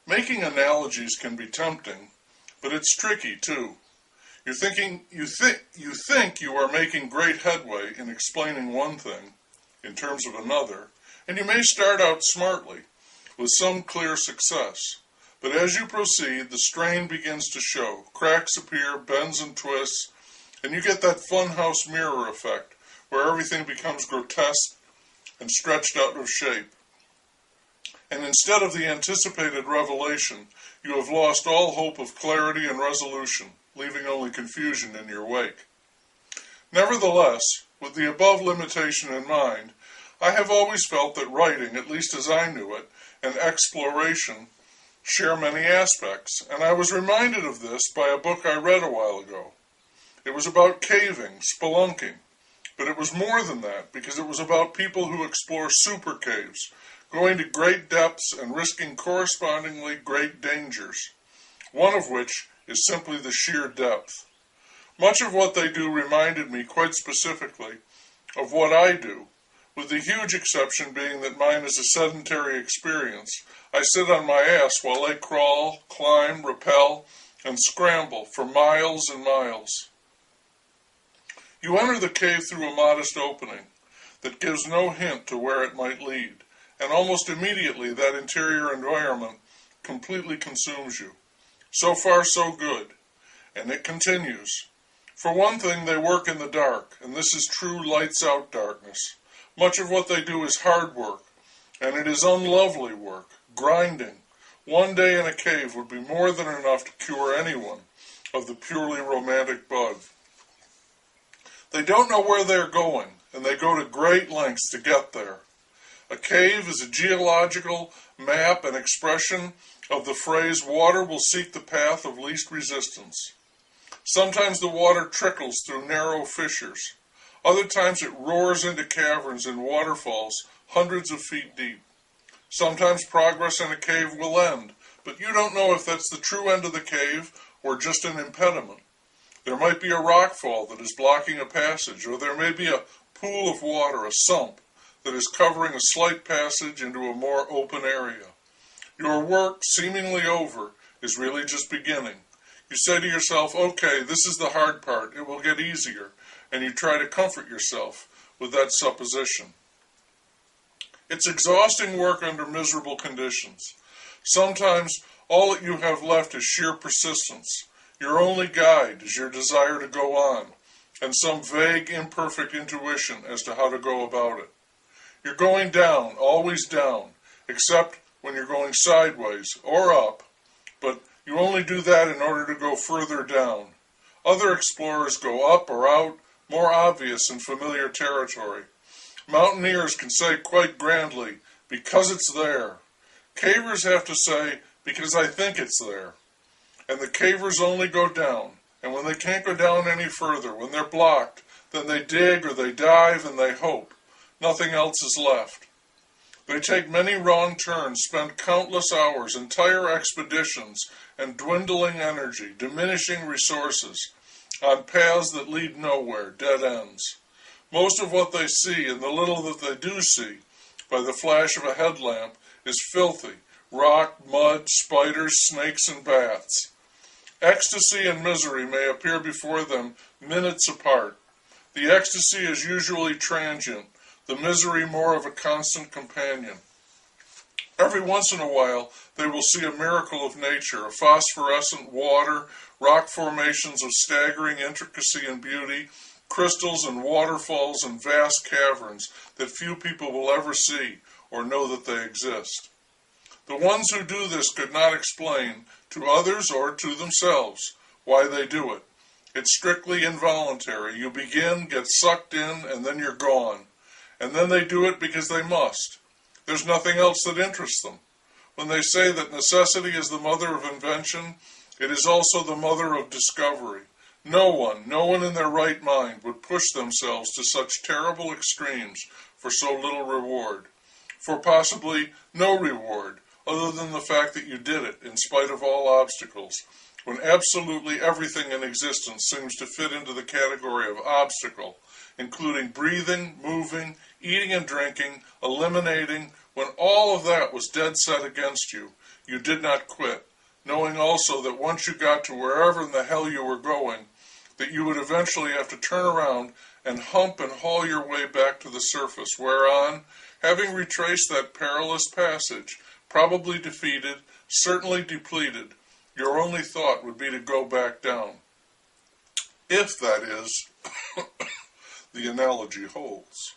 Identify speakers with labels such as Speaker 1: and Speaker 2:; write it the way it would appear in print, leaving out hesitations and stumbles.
Speaker 1: Making analogies can be tempting, but it's tricky too. You think you are making great headway in explaining one thing in terms of another, and you may start out smartly with some clear success. But as you proceed, the strain begins to show. Cracks appear, bends and twists, and you get that funhouse mirror effect where everything becomes grotesque and stretched out of shape. And instead of the anticipated revelation, you have lost all hope of clarity and resolution, leaving only confusion in your wake. Nevertheless, with the above limitation in mind, I have always felt that writing, at least as I knew it, and exploration share many aspects, and I was reminded of this by a book I read a while ago. It was about caving, spelunking, but it was more than that, because it was about people who explore super caves, going to great depths and risking correspondingly great dangers, one of which is simply the sheer depth. Much of what they do reminded me quite specifically of what I do, with the huge exception being that mine is a sedentary experience. I sit on my ass while they crawl, climb, rappel, and scramble for miles and miles. You enter the cave through a modest opening that gives no hint to where it might lead, and almost immediately that interior environment completely consumes you. So far, so good. And it continues. For one thing, they work in the dark, and this is true lights-out darkness. Much of what they do is hard work, and it is unlovely work, grinding. One day in a cave would be more than enough to cure anyone of the purely romantic bug. They don't know where they're going, and they go to great lengths to get there. A cave is a geological map and expression of the phrase, water will seek the path of least resistance. Sometimes the water trickles through narrow fissures. Other times it roars into caverns and waterfalls hundreds of feet deep. Sometimes progress in a cave will end, but you don't know if that's the true end of the cave or just an impediment. There might be a rockfall that is blocking a passage, or there may be a pool of water, a sump, that is covering a slight passage into a more open area. Your work, seemingly over, is really just beginning. You say to yourself, okay, this is the hard part, it will get easier, and you try to comfort yourself with that supposition. It's exhausting work under miserable conditions. Sometimes all that you have left is sheer persistence. Your only guide is your desire to go on, and some vague, imperfect intuition as to how to go about it. You're going down, always down, except when you're going sideways or up, but you only do that in order to go further down. Other explorers go up or out, more obvious and familiar territory. Mountaineers can say quite grandly, because it's there. Cavers have to say, because I think it's there. And the cavers only go down, and when they can't go down any further, when they're blocked, then they dig or they dive and they hope. Nothing else is left. They take many wrong turns, spend countless hours, entire expeditions, and dwindling energy, diminishing resources, on paths that lead nowhere, dead ends. Most of what they see, and the little that they do see, by the flash of a headlamp, is filthy. Rock, mud, spiders, snakes, and bats. Ecstasy and misery may appear before them minutes apart. The ecstasy is usually transient, the misery more of a constant companion. Every once in a while, they will see a miracle of nature, a phosphorescent water, rock formations of staggering intricacy and beauty, crystals and waterfalls and vast caverns that few people will ever see or know that they exist. The ones who do this could not explain, to others or to themselves, why they do it. It's strictly involuntary. You begin, get sucked in, and then you're gone. And then they do it because they must. There's nothing else that interests them. When they say that necessity is the mother of invention, it is also the mother of discovery. No one in their right mind would push themselves to such terrible extremes for so little reward. For possibly no reward, other than the fact that you did it in spite of all obstacles, when absolutely everything in existence seems to fit into the category of obstacle, including breathing, moving, eating and drinking, eliminating, When all of that was dead set against you, you did not quit, knowing also that once you got to wherever in the hell you were going, that you would eventually have to turn around and hump and haul your way back to the surface, whereon, having retraced that perilous passage, probably defeated, certainly depleted, your only thought would be to go back down. If, that is, the analogy holds.